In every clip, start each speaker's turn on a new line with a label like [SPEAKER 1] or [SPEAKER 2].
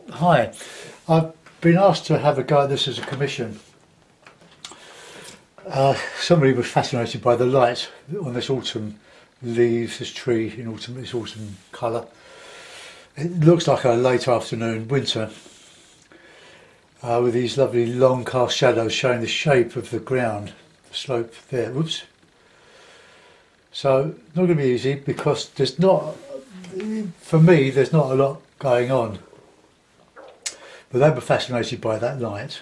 [SPEAKER 1] Hi, I've been asked to have a go at this as a commission. Somebody was fascinated by the light on this autumn leaves, this tree in autumn, this autumn colour. It looks like a late afternoon winter with these lovely long cast shadows showing the shape of the ground, the slope there. Whoops. So not going to be easy because there's not, for me, there's not a lot going on. But they were fascinated by that light.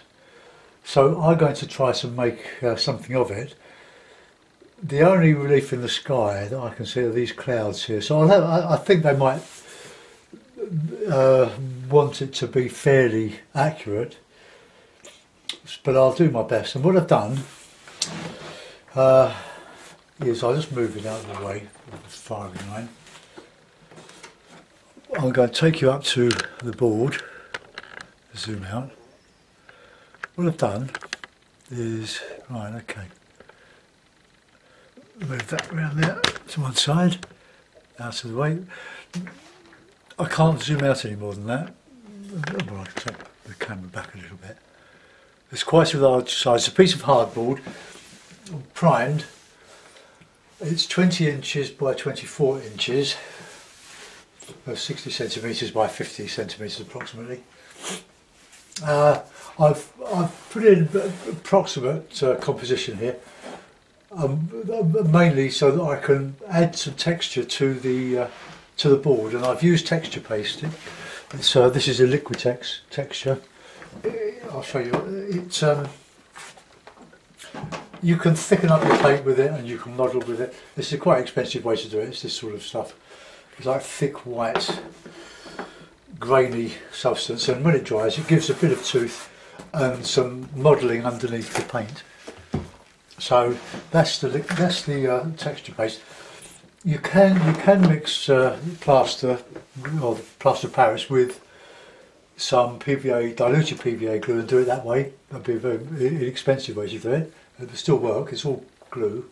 [SPEAKER 1] So I'm going to try to make something of it. The only relief in the sky that I can see are these clouds here. So I think they might want it to be fairly accurate. But I'll do my best. And what I've done is I'll just move it out of the way of the firing line. I'm going to take you up to the board. Zoom out. What I've done is, right, okay, move that around there to one side, out of the way. I can't zoom out any more than that. Well, I can take the camera back a little bit. It's quite a large size. It's a piece of hardboard, primed. It's 20 inches by 24 inches, 60 centimetres by 50 centimetres approximately. I've put in approximate composition here, mainly so that I can add some texture to the board, and I've used texture paste. So this is a Liquitex texture. I'll show you. It's you can thicken up your paint with it, and you can model with it. This is a quite expensive way to do it. It's this sort of stuff. It's like thick white, grainy substance, and when it dries it gives a bit of tooth and some modelling underneath the paint. So that's the texture paste. You can mix plaster or plaster of Paris with some PVA, diluted PVA glue, and do it that way. That'd be a very inexpensive way to do it. It will still work. It's all glue,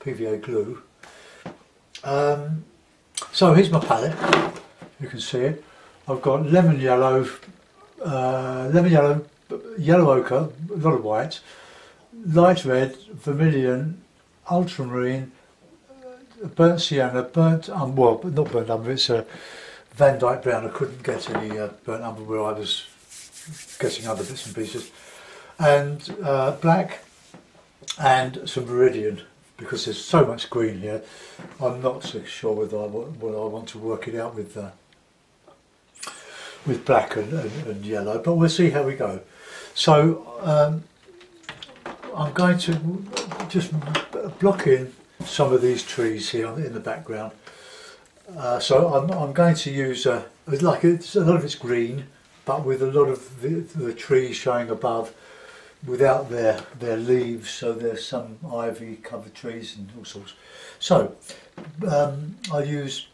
[SPEAKER 1] PVA glue. So here's my palette. You can see it. I've got lemon yellow, yellow ochre, a lot of white, light red, vermilion, ultramarine, burnt sienna, burnt well, not burnt umber. It's a Van Dyke brown. I couldn't get any burnt umber where I was getting other bits and pieces, and black, and some viridian, because there's so much green here. I'm not so sure whether I want to work it out with black and yellow, but we'll see how we go. So I'm going to just block in some of these trees here in the background. So I'm going to use like a lot of it's green, but with a lot of the trees showing above without their leaves. So there's some ivy covered trees and all sorts. So I'll use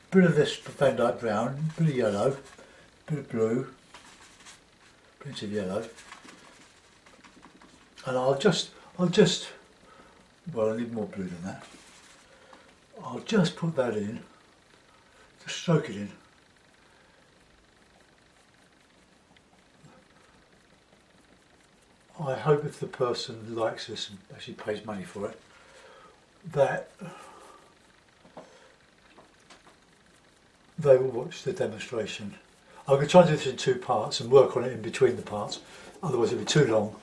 [SPEAKER 1] a bit of this Van Dyke brown, a bit of yellow, bit of blue, plenty of yellow, and I'll just well, I need more blue than that. I'll just put that in, just stroke it in. I hope if the person likes this and actually pays money for it, that they will watch the demonstration. I'm going to try and do this in two parts and work on it in between the parts, otherwise it'll be too long.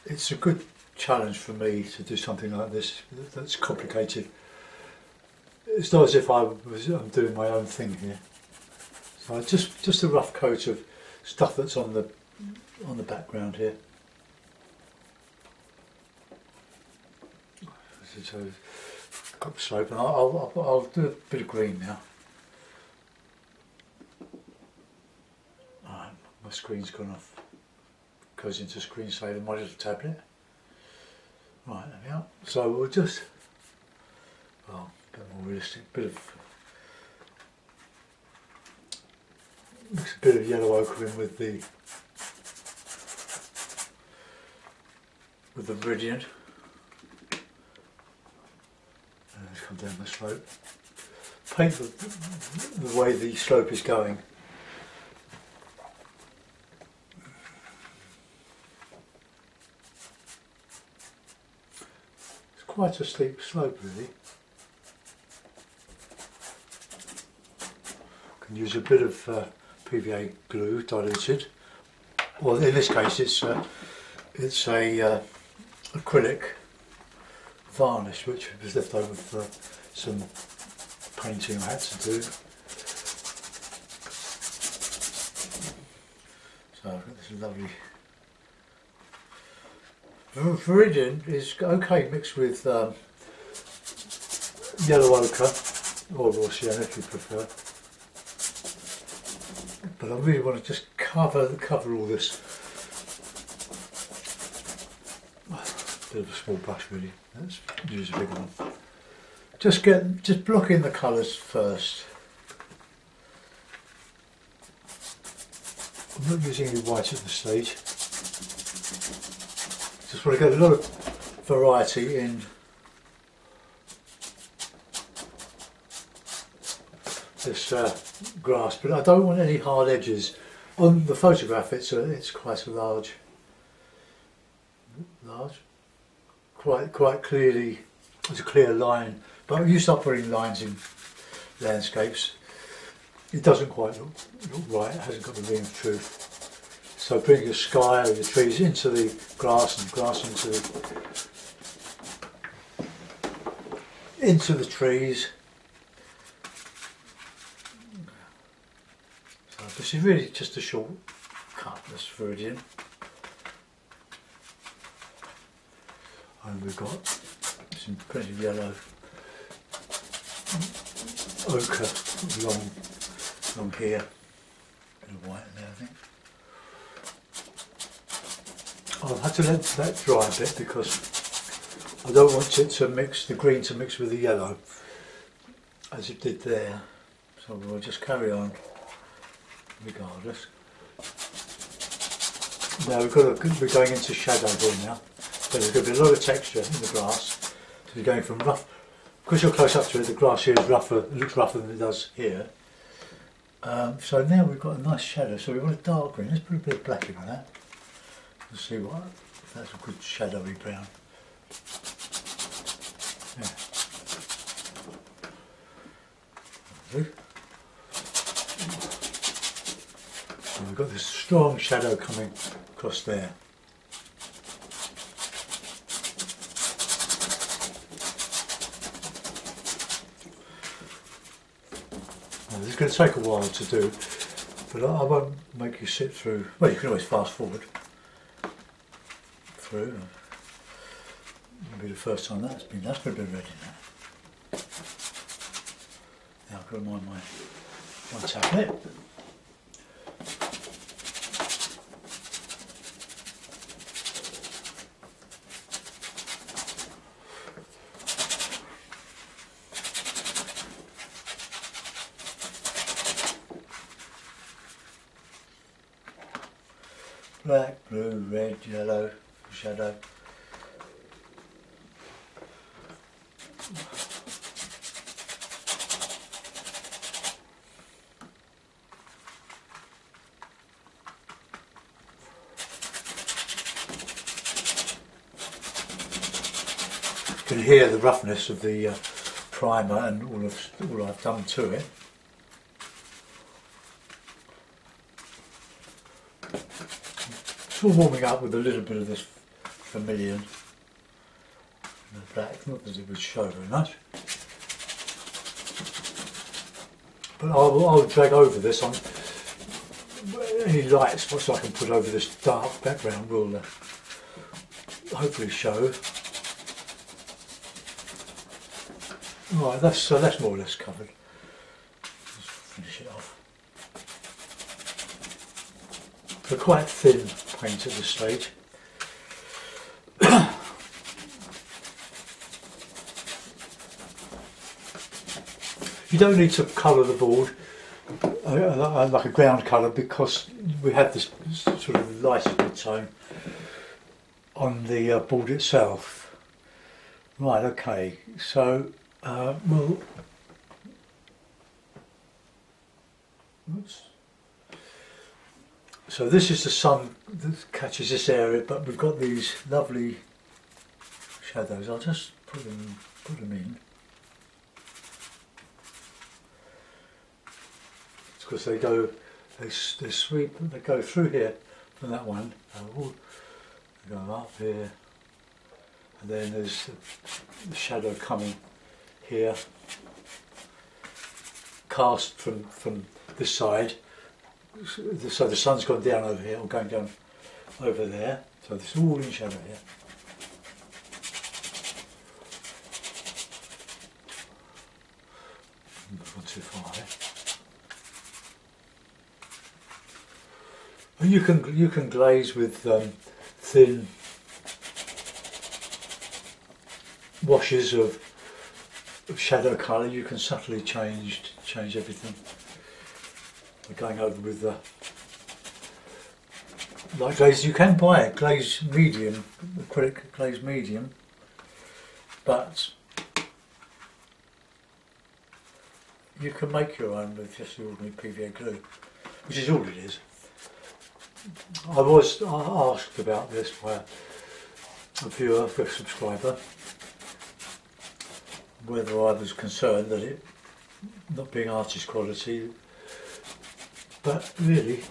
[SPEAKER 1] It's a good challenge for me to do something like this that's complicated. It's not as if I'm doing my own thing here. So just a rough coat of stuff that's on the background here. So I've got the slope, and I'll do a bit of green now. My screen's gone off. Goes into screensaver, my little tablet. Right, there we are. So we'll just, well, a bit more realistic, mix a bit of yellow ochre in with the viridian. And come down the slope. paint the way the slope is going. It's quite a steep slope really. Can use a bit of PVA glue diluted, well in this case it's a acrylic varnish which was left over for some painting I had to do. So I've got this lovely Viridian is okay mixed with yellow ochre or raw sienna if you prefer. But I really want to just cover all this. Bit of a small brush really. Let's use a big one. Just block in the colours first. I'm not using any white at this stage. Just want to get a lot of variety in this grass, but I don't want any hard edges. On the photograph it's quite a large, quite clearly, it's a clear line, but when you start putting lines in landscapes it doesn't quite look right, it hasn't got the ring of truth. So bring your sky or your trees into the grass and grass into the trees. So this is really just a short cut, this Viridian. And we've got some pretty yellow ochre along here. Bit of white in there I think. I'll have to let that dry a bit because I don't want it to mix, the green to mix with the yellow as it did there. So we'll just carry on regardless. Now we're going into shadow here now. So there's going to be a lot of texture in the grass. So you're going from rough, because you're close up to it, the grass here is rougher, it looks rougher than it does here. So now we've got a nice shadow, so we want a dark green. Let's put a bit of black in on that. Let's see what, that's a good shadowy brown. Yeah. So we've got this strong shadow coming across there. Now, this is going to take a while to do, but I won't make you sit through. Well, you can always fast forward through. It'll be the first time that's been a bit red in that. Now I've got to mind my tablet. Black, blue, red, yellow, shadow. You can hear the roughness of the primer and all I've done to it. Still warming up with a little bit of this vermilion and the black, not that it would show very much. But I'll drag over this on any light spots I can put over this dark background will hopefully show. Right, that's more or less covered. Let's finish it off. They're quite thin paint at this stage. You don't need to colour the board like a ground colour because we have this sort of lighter tone on the board itself. Right, okay, so we'll Oops. So this is the sun that catches this area, but we've got these lovely shadows. I'll just put them in. It's because they sweep, they go through here from that one. They go up here, and then there's the shadow coming here, cast from this side. So the sun's gone down over here, or going down over there. So it's all in shadow here. Not too far there. And you can glaze with thin washes of shadow colour. You can subtly change everything. We're going over with the light glaze. You can buy a glaze medium, acrylic glaze medium, but you can make your own with just the ordinary PVA glue, which is all it is. I was asked about this by a viewer, a subscriber, whether I was concerned that it not being artist quality, but really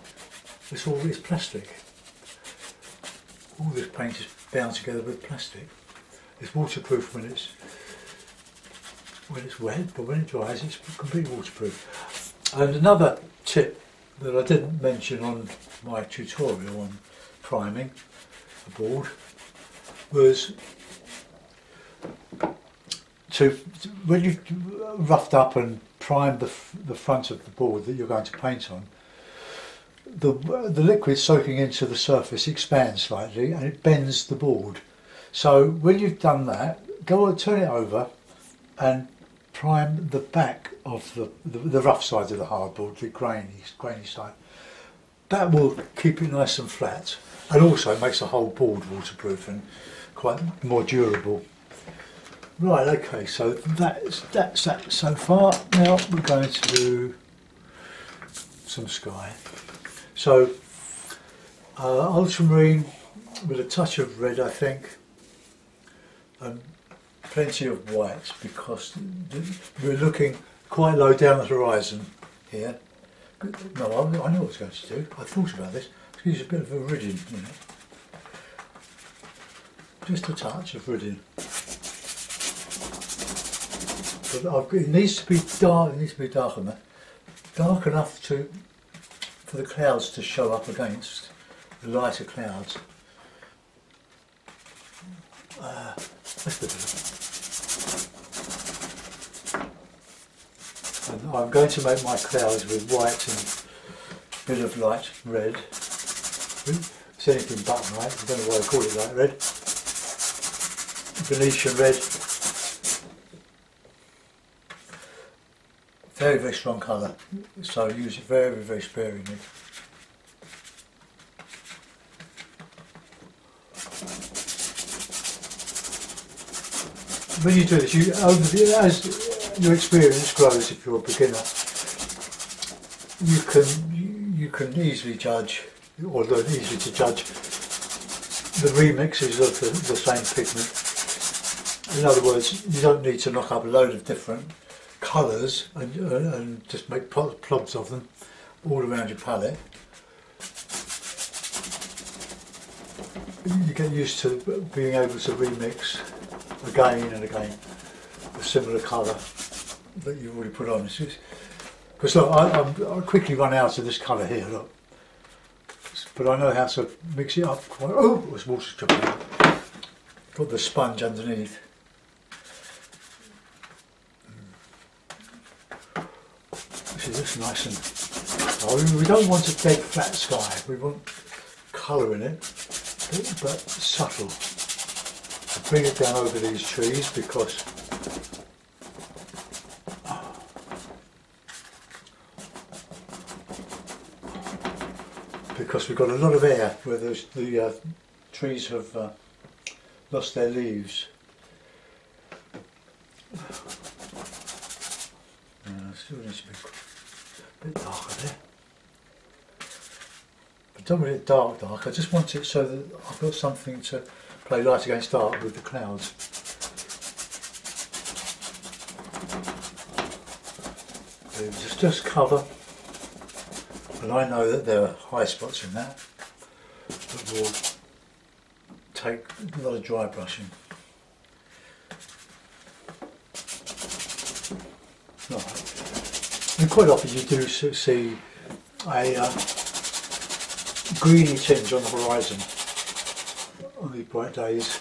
[SPEAKER 1] it's plastic. All this paint is bound together with plastic. It's waterproof when it's wet, but when it dries it's completely waterproof. And another tip that I didn't mention on my tutorial on priming a board was when you've roughed up and primed the front of the board that you're going to paint on, the liquid soaking into the surface expands slightly and it bends the board. So when you've done that, go and turn it over and prime the back of the rough side of the hardboard, the grainy side. That will keep it nice and flat, and also it makes the whole board waterproof and quite more durable. Right, okay, so that's that so far. Now we're going to do some sky. So ultramarine with a touch of red, I think, and plenty of white, because we're looking quite low down the horizon here. No, I know what I was going to do. I thought about this. Let's use a bit of iridium, you know. Just a touch of iridium. But it needs to be dark. It needs to be dark enough, for the clouds to show up against the lighter clouds. That's good. And I'm going to make my clouds with white and a bit of light red. It's anything but white. I don't know why I call it light red. Venetian red. Very, very strong colour, so use it very, very sparingly. When you do this, as your experience grows, if you're a beginner, you can easily judge, or learn easily to judge, the remixes of the same pigment. In other words, you don't need to knock up a load of different colours and just make plobs of them all around your palette. You get used to being able to remix again and again a similar colour that you've already put on. Because look, I'll quickly run out of this colour here, look. But I know how to mix it up quite. Oh, it was water dripping out. Got the sponge underneath. It looks nice and. We don't want a dead flat sky. We want colour in it, but subtle. I bring it down over these trees because we've got a lot of air where the trees have lost their leaves. Still needs to be a bit darker there. don't want it dark. I just want it so that I've got something to play light against dark with the clouds. Just cover, and I know that there are high spots in that, but will take a lot of dry brushing. Right. And quite often you do see a greeny tinge on the horizon on these bright days.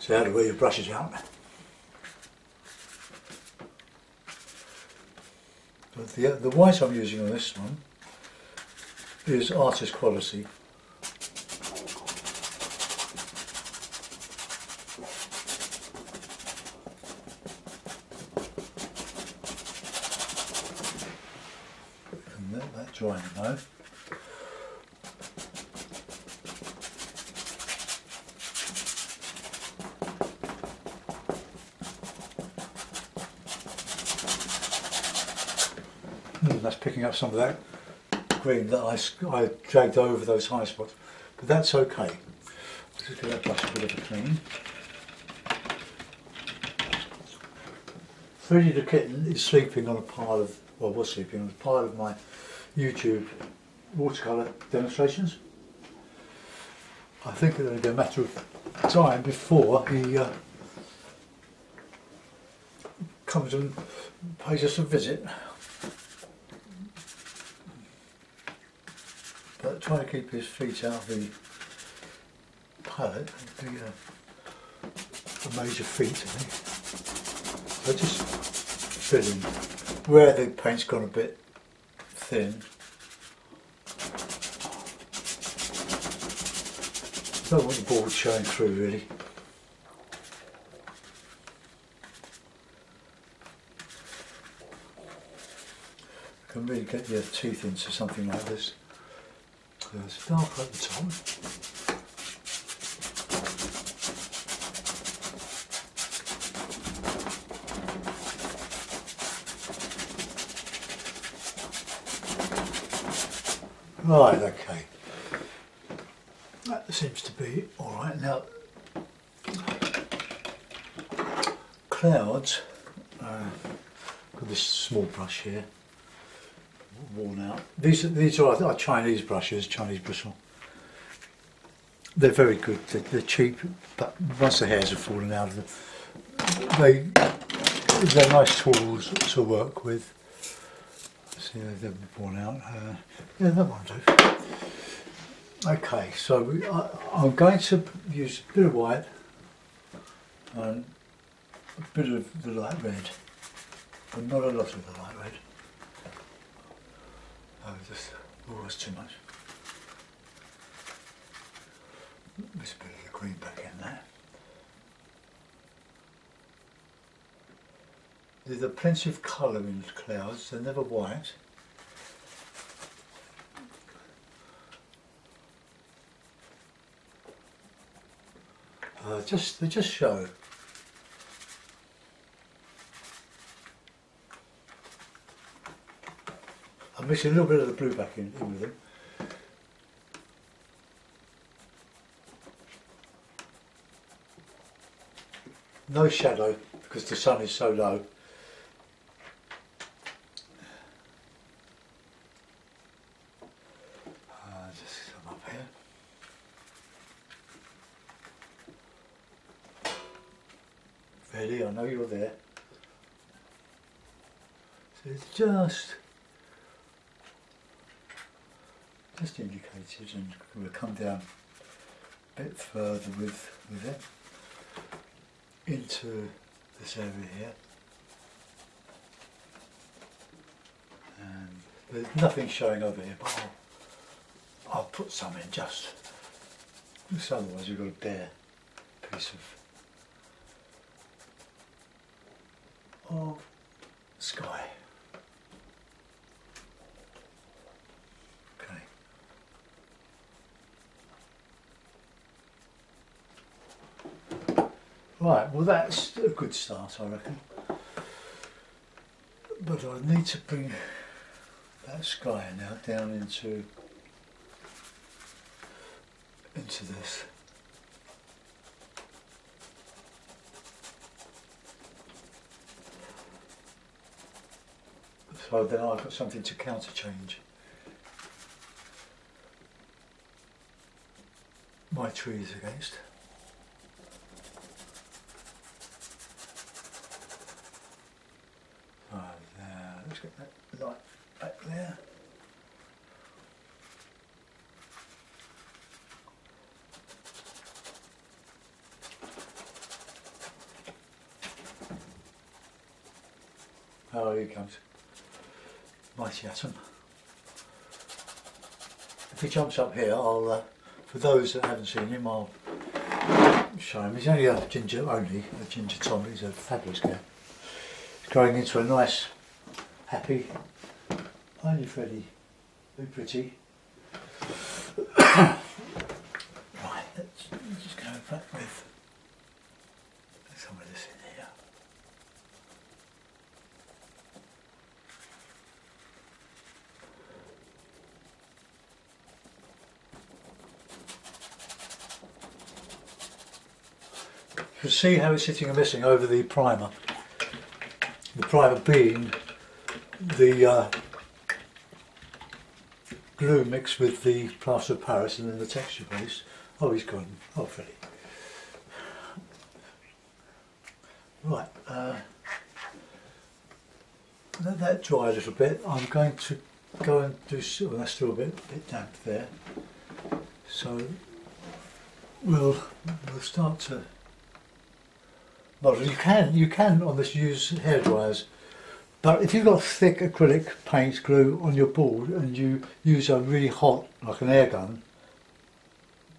[SPEAKER 1] So how to wear your brushes out. But the white I'm using on this one is artist quality. And let that dry now. That's picking up some of that green that I dragged over those high spots, but that's okay. Let's just give that brush a bit of a clean. Freddie the kitten is sleeping on a pile of, well, was sleeping on a pile of my YouTube watercolour demonstrations. I think it'll be a matter of time before he comes and pays us a visit. But trying to keep his feet out of the palette would be a major feat, I think. So just filling where the paint's gone a bit thin. Don't want the board showing through really. You can really get your teeth into something like this. It's dark at the top. Right, okay. That seems to be alright. Now, clouds, got this small brush here. Worn out. These are Chinese brushes, Chinese bristle. They're very good. They're cheap, but once the hairs have fallen out of them, they're nice tools to work with. See, they've worn out. Yeah, that one do. Okay, so I'm going to use a bit of white and a bit of the light red, but not a lot of the light red. Oh, that's too much. There's a bit of the green back in there. There's a plenty of colour in the clouds, they're never white. They just show. I'm mixing a little bit of the blue back in with them. No shadow because the sun is so low. Just come up here. Ready, I know you're there. So it's just indicated, and we'll come down a bit further with it into this area here, and there's nothing showing over here, but I'll put some in just because otherwise you've got a bare piece of sky. Right, well that's a good start, I reckon. But I need to bring that sky now down into this. So then I've got something to counter change my trees against. Let's get that light back there. Oh, here he comes. Mighty atom. If he jumps up here, I'll, for those that haven't seen him, I'll show him. He's only a ginger tom. He's a fabulous cat. He's growing into a nice, happy, aren't you, Freddie? Very pretty. Right, let's just go back with some of this in here. You can see how it's sitting and missing over the primer. The primer being the glue mixed with the plaster of Paris and then the texture base. Oh, he's gone. Oh, Freddie. Right, let that dry a little bit. I'm going to go and do, well, that's still a bit damp there. So we'll start to model. You can on this use hair dryers, but if you've got thick acrylic paint glue on your board and you use a really hot, like an air gun,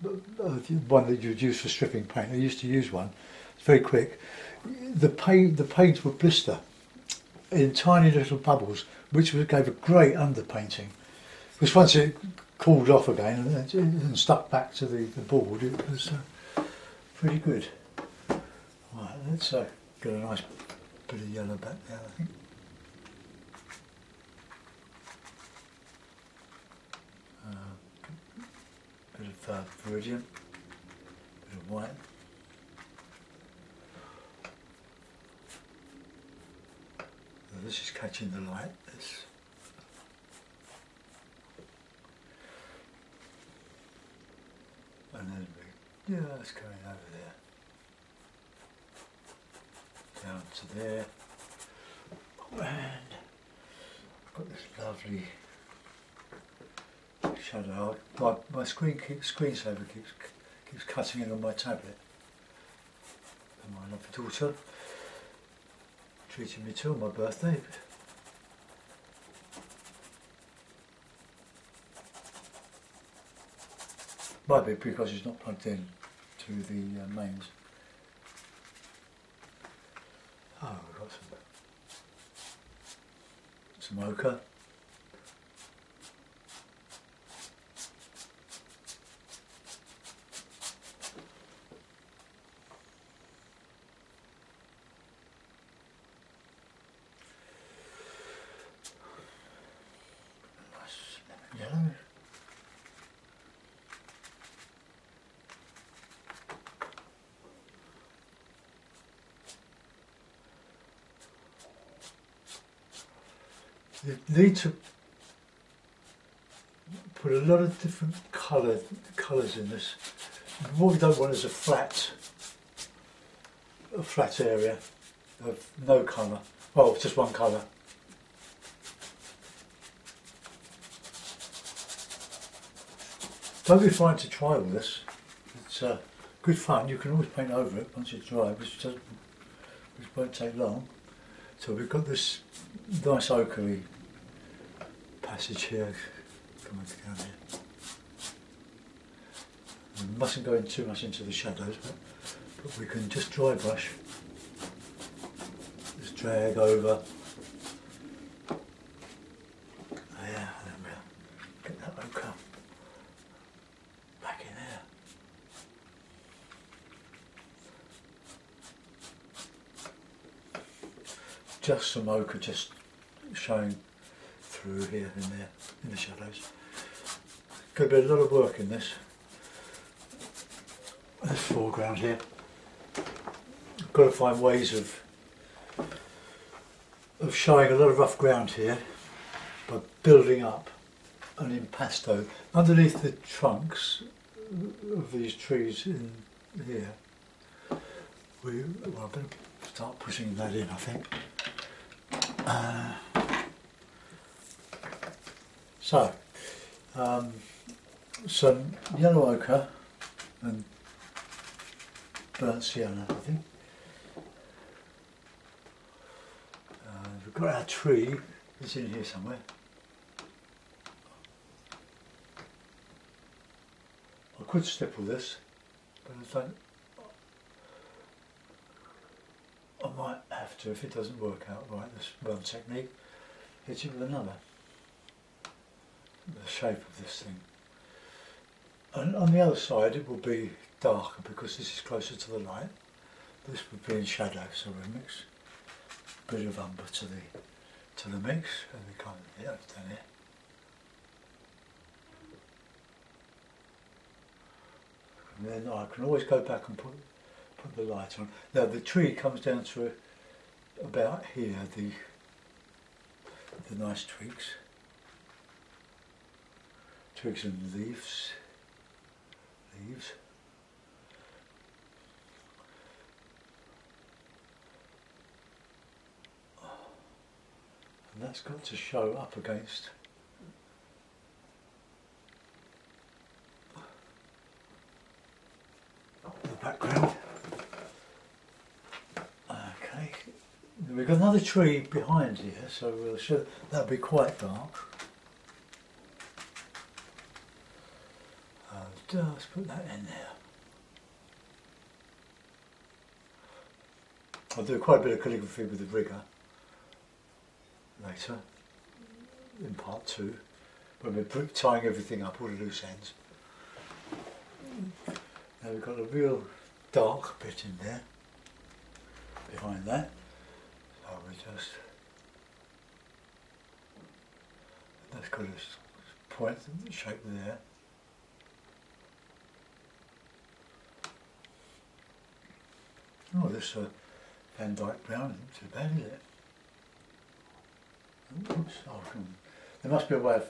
[SPEAKER 1] one that you'd use for stripping paint. I used to use one. It's very quick. The paint would blister in tiny little bubbles, which gave a great underpainting. Because once it cooled off again and stuck back to the board, it was pretty good. Right, let's get a nice bit of yellow back there, I think. Bit of viridian, bit of white. Now this is catching the light. And then it's going over there, down to there, and I've got this lovely shadow. My screensaver keeps cutting in on my tablet. And my lovely daughter treated me to on my birthday. Might be because it's not plugged in to the mains. Oh, we've got some ochre. Yellow. You need to put a lot of different colours in this. What we don't want is a flat area of no colour. Well, just one colour. Don't be frightened to try all this. It's good fun. You can always paint over it once it's dry, which won't take long. So we've got this nice ochre passage here. Come on, down here. We mustn't go in too much into the shadows, but we can just dry brush. Just drag over. There, and then we'll get that ochre back in there. just some ochre just showing through here and there in the shadows. Could be a lot of work in this. This foreground here. I've got to find ways of showing a lot of rough ground here by building up an impasto underneath the trunks of these trees in here. Well, I better start pushing that in, I think. So, some yellow ochre and burnt sienna, I think. We've got our tree, it's in here somewhere. I could stipple this, but I don't. I might have to, if it doesn't work out right, this one technique, hit it with another. The shape of this thing. And on the other side it will be darker because this is closer to the light. This would be in shadow, so we'll mix a bit of umber to the mix, and we kind of down here. And then I can always go back and put the light on. Now the tree comes down to about here, the nice twigs and leaves. And that's got to show up against the background. Okay, we've got another tree behind here, so we'll show that'll be quite dark. Let's put that in there. I'll do quite a bit of calligraphy with the rigger later, in part 2, when we're tying everything up, all the loose ends. Now we've got a real dark bit in there, behind that, so we just, that's got a point shape there. Oh, this Van Dyke brown isn't too bad, is it? Oops, oh, there must be a way of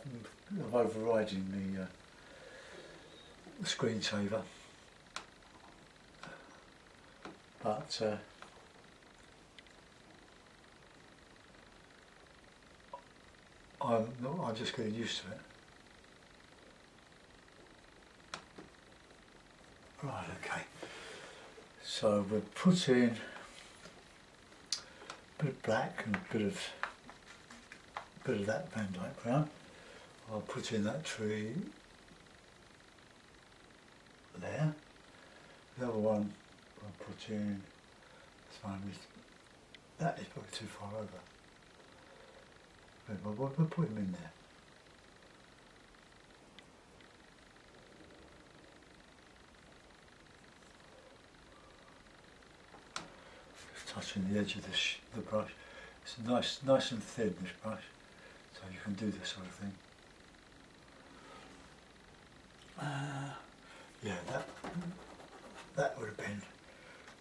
[SPEAKER 1] overriding the screensaver. But I'm just getting used to it. Right, okay. So we'll put in a bit of black and a bit of that Van Dyke brown. I'll put in that tree there. The other one I'll put in, that is probably too far over. But we'll put him in there. Touching the edge of the brush. It's nice and thin, this brush, so you can do this sort of thing. Yeah, that would have been,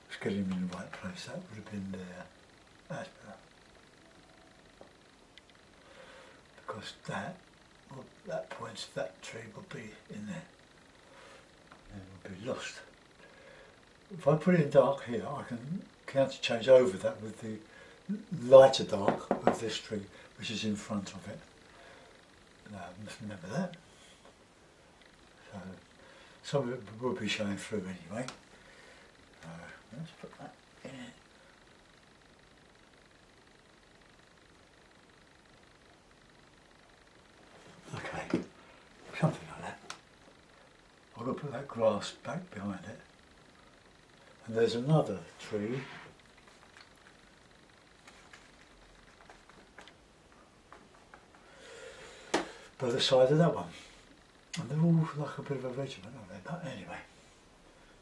[SPEAKER 1] let's get him in the right place, that would have been there. That's better. Because that point, that tree will be in there. And it will be lost. If I put it in dark here, I can counter change over that with the lighter dark of this tree, which is in front of it. Now, I must remember that. So, some of it will be showing through anyway. Let's put that in. Okay, something like that. I'm going to put that grass back behind it. And there's another tree by the side of that one. And they're all like a bit of a regiment, aren't they? But anyway,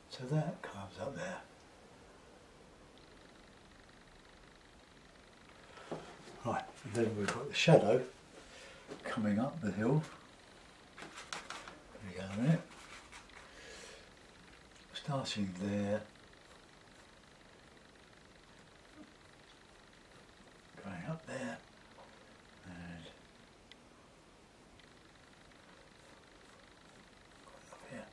[SPEAKER 1] so that comes up there. And then we've got the shadow coming up the hill. There we go, a minute. Starting there, going up there, and up here.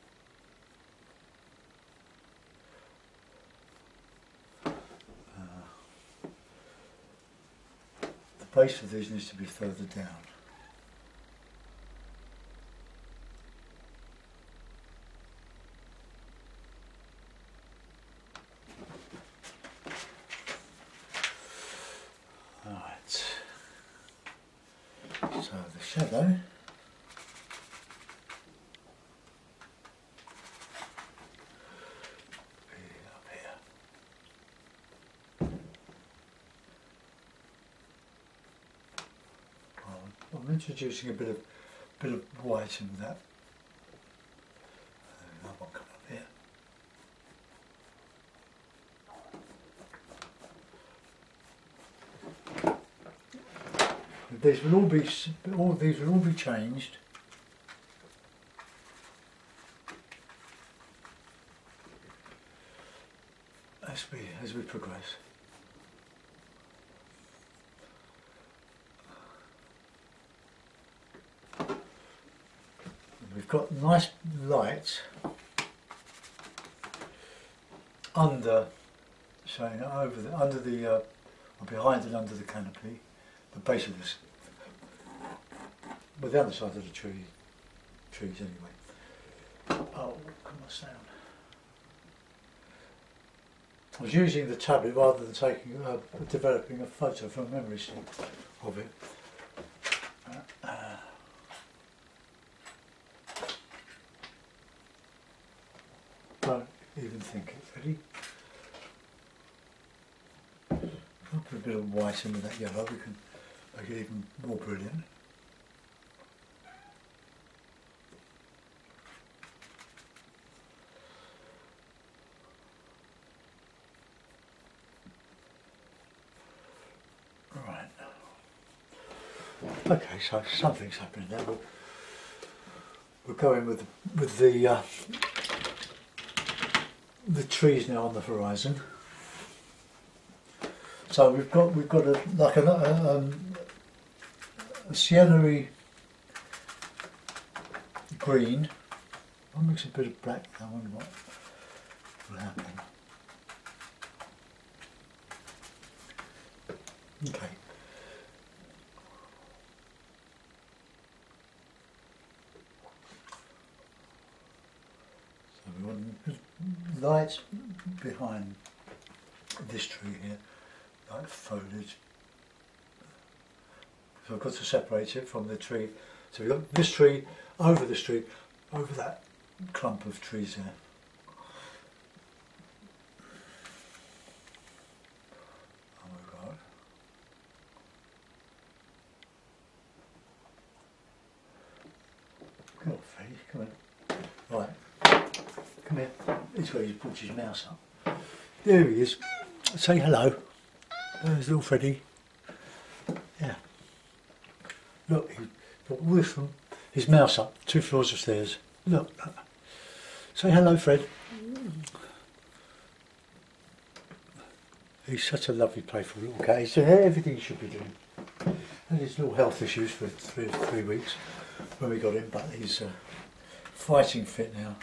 [SPEAKER 1] The base of these needs to be further down. So the shadow up here. I'm introducing a bit of white in that. That one come up here. These will all be changed as we progress. We've got nice light under, showing under the or behind and under the canopy, the base of this. Well, the other side of the trees anyway. Oh, come on, sound. I was using the tablet rather than developing a photo from a memory stick of it. Don't even think it. Ready? I'll put a bit of white in with that yellow, we can make it even more brilliant. Right. Okay, so something's happening there. We're going with the trees now on the horizon. So we've got a sienna-y green. I'll mix a bit of black. I wonder what will happen. Okay. So we want light behind this tree here, like foliage. So I've got to separate it from the tree. So we've got this tree, over that clump of trees there. Oh my God. Come on, Freddie, come on. Right, come here. He's got his puts his mouse up. There he is. Say hello. There's little Freddie. Yeah. Look, he's got all this from his mouse up, 2 floors of stairs. Look. Say hello, Fred. He's such a lovely, playful little cat. He's doing everything he should be doing. And his little health issues for three weeks when we got him, but he's fighting fit now.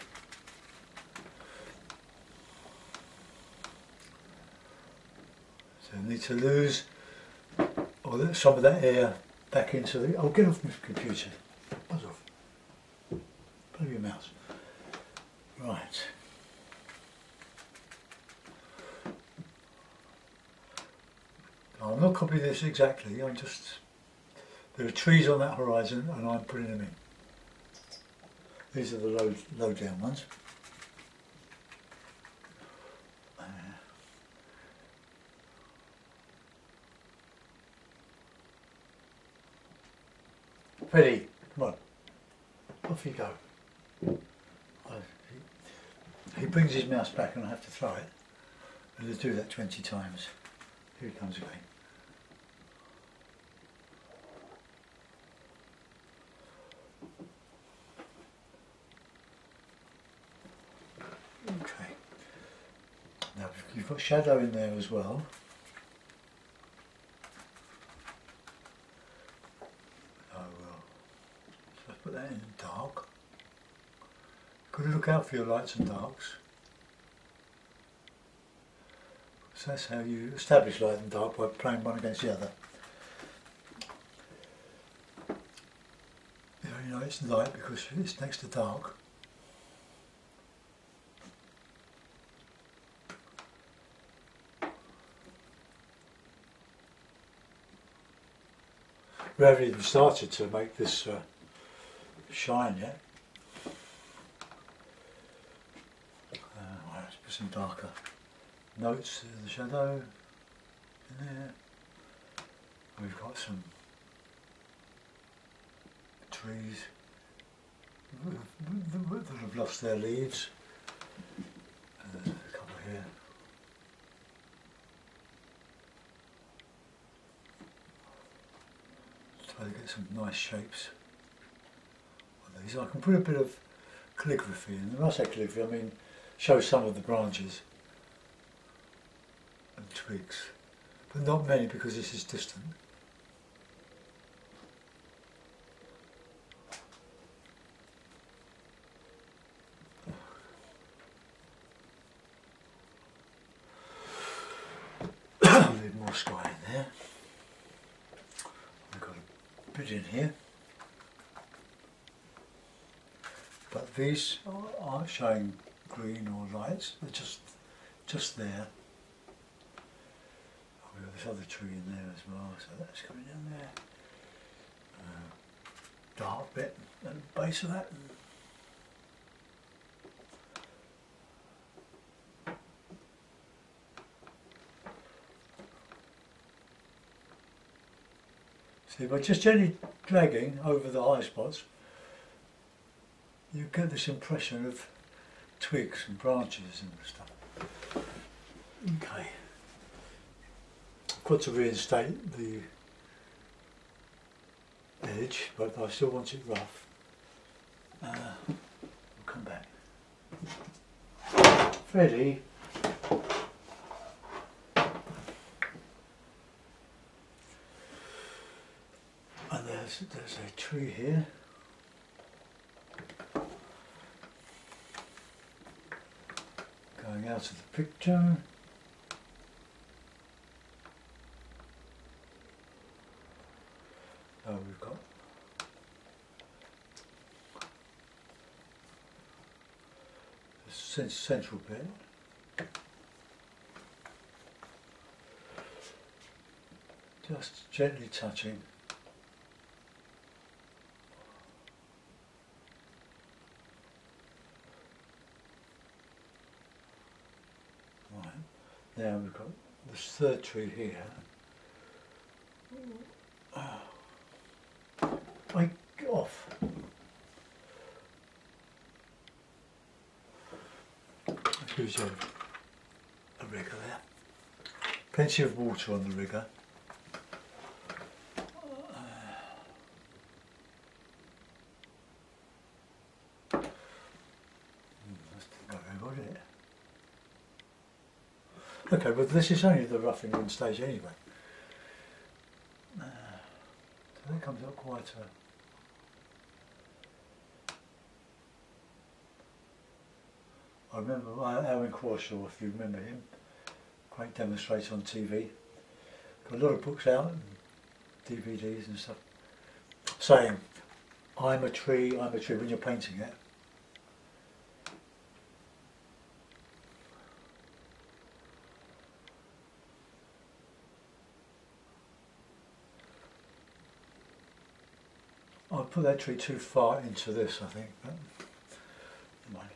[SPEAKER 1] So I need to lose some of that air back into the... Oh, get off my computer. Buzz off. Play with your mouse. Right. I'm not copying this exactly, I'm just... There are trees on that horizon and I'm putting them in. These are the low down ones. Freddie, come on, off you go. He brings his mouse back and I have to throw it. And he'll do that 20 times. Here he comes again. You've got shadow in there as well. Oh well. So let's put that in dark. Got to look out for your lights and darks. So that's how you establish light and dark, by playing one against the other. You only know it's light because it's next to dark. We haven't even started to make this shine yet. Let's put some darker notes in the shadow in there. We've got some trees that have lost their leaves. And there's a couple here. Try to get some nice shapes on these. I can put a bit of calligraphy in. When I say calligraphy, I mean show some of the branches and twigs, but not many because this is distant. Leave more sky in there. I've got a bit in here, but these aren't showing green or lights, they're just there. Oh, we've got this other tree in there as well, so that's coming down there. Dark bit at the base of that. See, by just gently dragging over the high spots, you get this impression of twigs and branches and stuff. Okay. I've got to reinstate the edge, but I still want it rough. We'll come back. Freddie. And there's a tree here. Going out of the picture. Oh, we've got the central bit. Just gently touching. Right, now we've got this third tree here. Get off. Let's use a rigger there. Plenty of water on the rigger. Okay, but this is only the roughing in stage anyway. So that comes up quite I remember Alan Crawshaw, if you remember him, great demonstrator on TV. Got a lot of books out and DVDs and stuff, saying, I'm a tree, when you're painting it. I put that tree too far into this, I think, but never mind.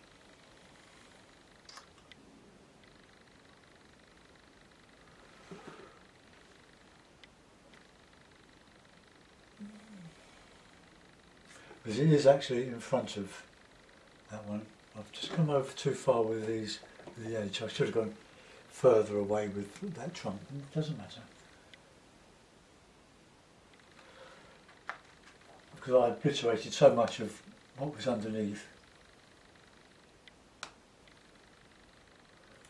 [SPEAKER 1] Because it is actually in front of that one. I've just come over too far with these, with the edge. I should have gone further away with that trunk. It doesn't matter. Because I obliterated so much of what was underneath.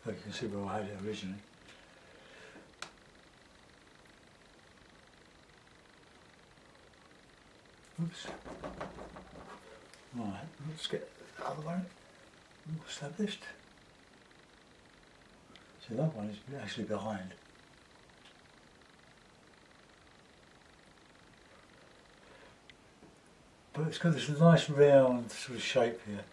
[SPEAKER 1] So you can see where I had it originally. Oops. Right, let's get the other one established. So that one is actually behind. But it's got this nice round sort of shape here.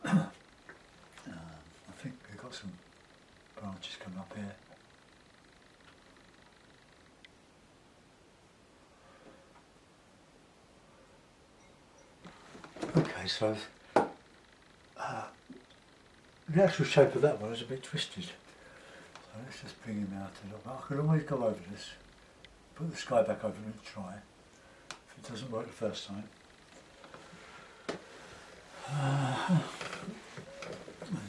[SPEAKER 1] I think we've got some branches coming up here. Okay, so the actual shape of that one is a bit twisted. So let's just bring him out a little bit. I can always go over this, put the sky back over and try. If it doesn't work the first time.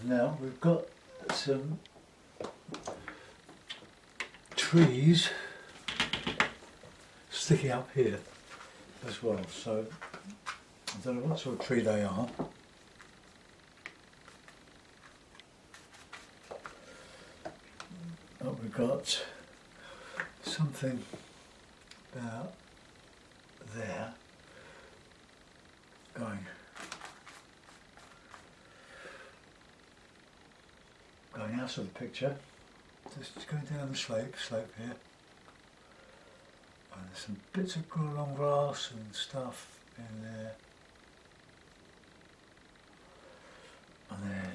[SPEAKER 1] Now we've got some trees sticking up here as well, so I don't know what sort of tree they are. But we've got something about there going out of the picture, just going down the slope here. And there's some bits of long grass and stuff in there. And then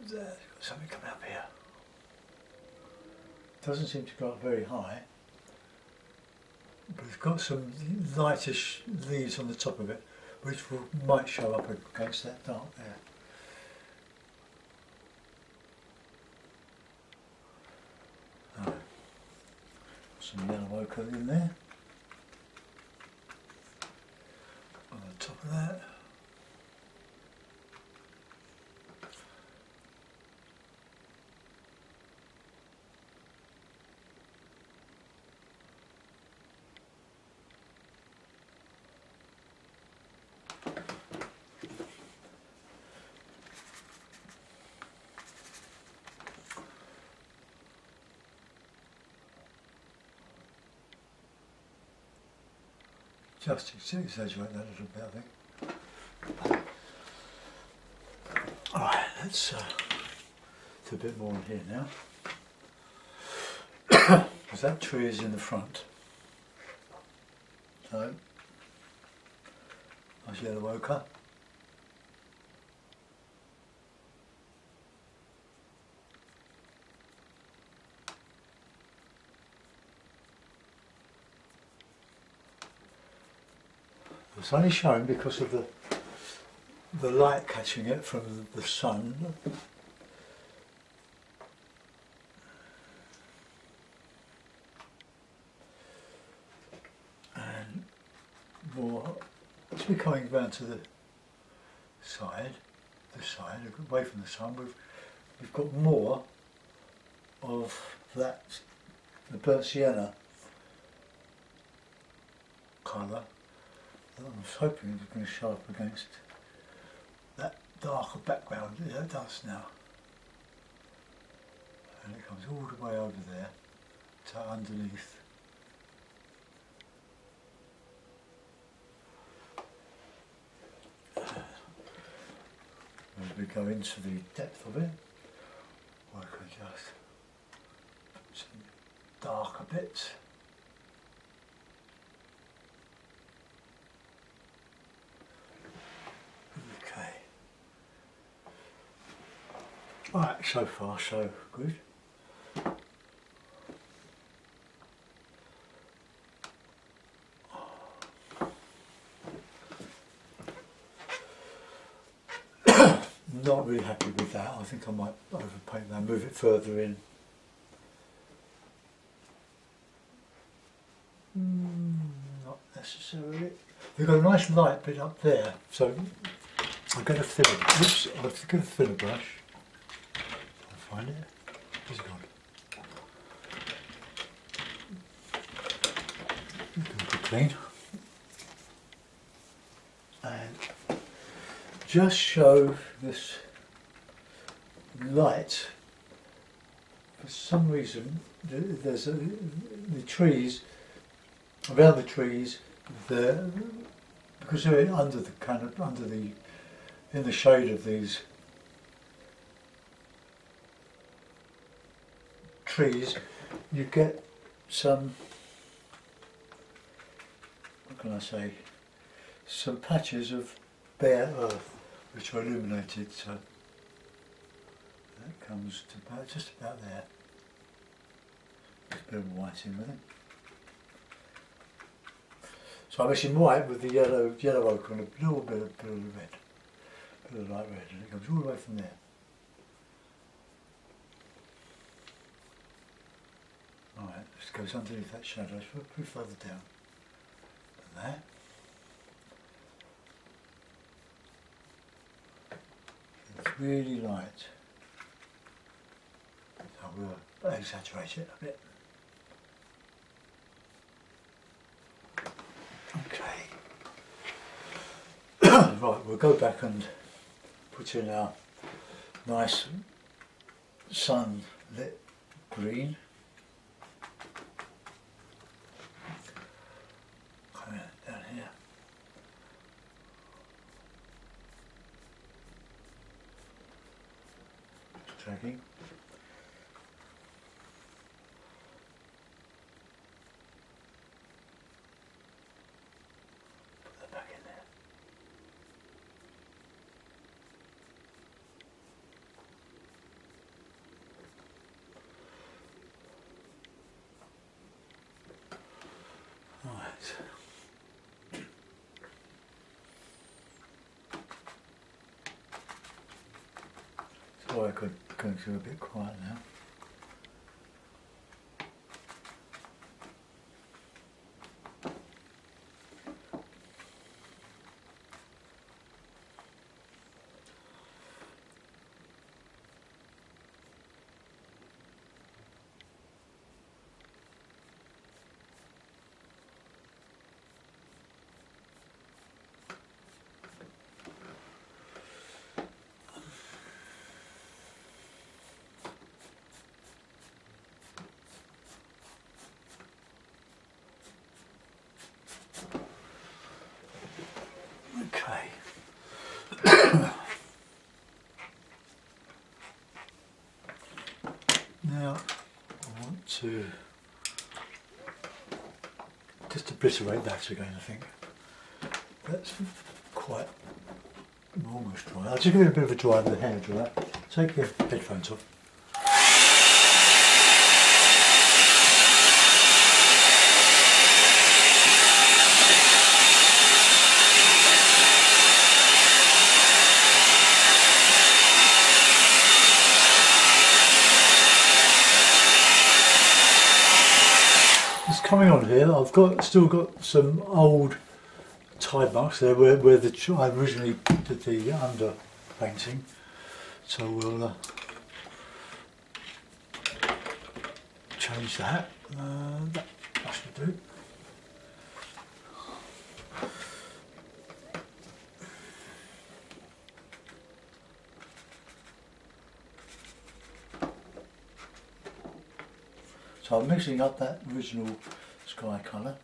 [SPEAKER 1] there's got something coming up here. Doesn't seem to go up very high, but it's got some lightish leaves on the top of it, which might show up against that dark there. Oh, some yellow ochre in there. On the top of that. Just exaggerate that a little bit, I think. Alright, let's do a bit more in here now. Because that tree is in the front. So, nice yellow ochre. It's only shown because of the light catching it from the sun. And more, as we're coming round to the side, away from the sun, we've got more of that, the burnt sienna colour. I was hoping it was going to show up against that darker background. Yeah, it does now. And it comes all the way over there to underneath. As we go into the depth of it, I can just put some darker bits. Right, so far so good. Not really happy with that. I think I might overpaint that, move it further in. Not necessarily. We've got a nice light bit up there, so I'm going to thinner. Oops, I'm going to thinner brush. Find it. Where's it gone? clean and just show this light. For some reason there's the trees, around the trees, because they're under the kind of in the shade of these trees, you get some, what can I say, some patches of bare earth which are illuminated, so that comes to about, just about there. There's a bit of white in with it. So I'm mixing white with the yellow ochre and a little bit of red, a bit of light red, and it comes all the way from there. Alright, this goes underneath that shadow, it's a bit further down than that. It's really light, so we'll exaggerate it a bit. Okay. Right, we'll go back and put in our nice sunlit green. Coming down here. Just dragging. So I could go through a bit quiet now. Now I want to just obliterate that again, I think. That's quite almost dry. I'll just give it a bit of a dry with the hair dryer. Take your headphones off. Coming on here, I've still got some old tide marks there where I originally did the under painting, so we'll change that. That should do. So I'm mixing up that original sky colour.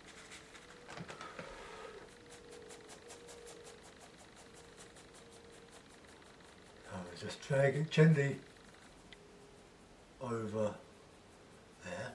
[SPEAKER 1] So just drag it gently over there.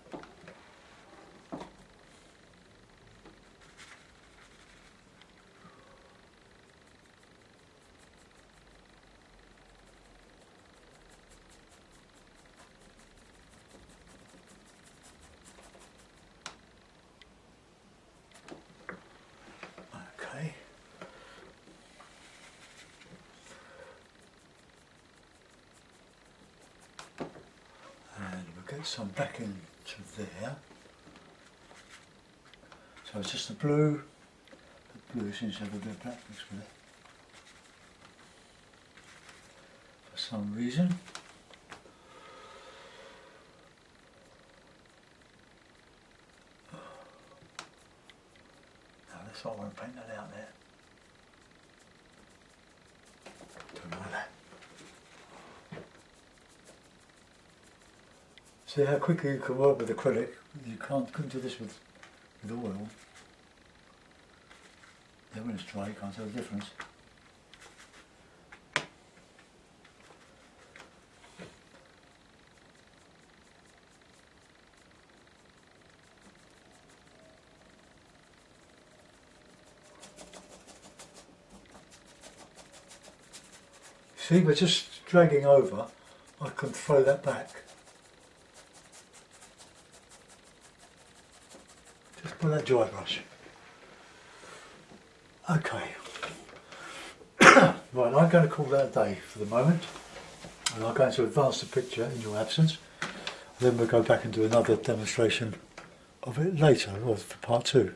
[SPEAKER 1] Get some back into there. So it's just the blue seems to have a bit of black mixed with it for some reason. So I won't paint that out there. Don't know that. See how quickly you can work with acrylic. You couldn't do this with oil. Then when it's dry you can't tell the difference. See, we're just dragging over. I can throw that back. Just with that dry brush. Okay. Right, I'm going to call that a day for the moment. And I'm going to advance the picture in your absence. Then we'll go back and do another demonstration of it later, or for part 2.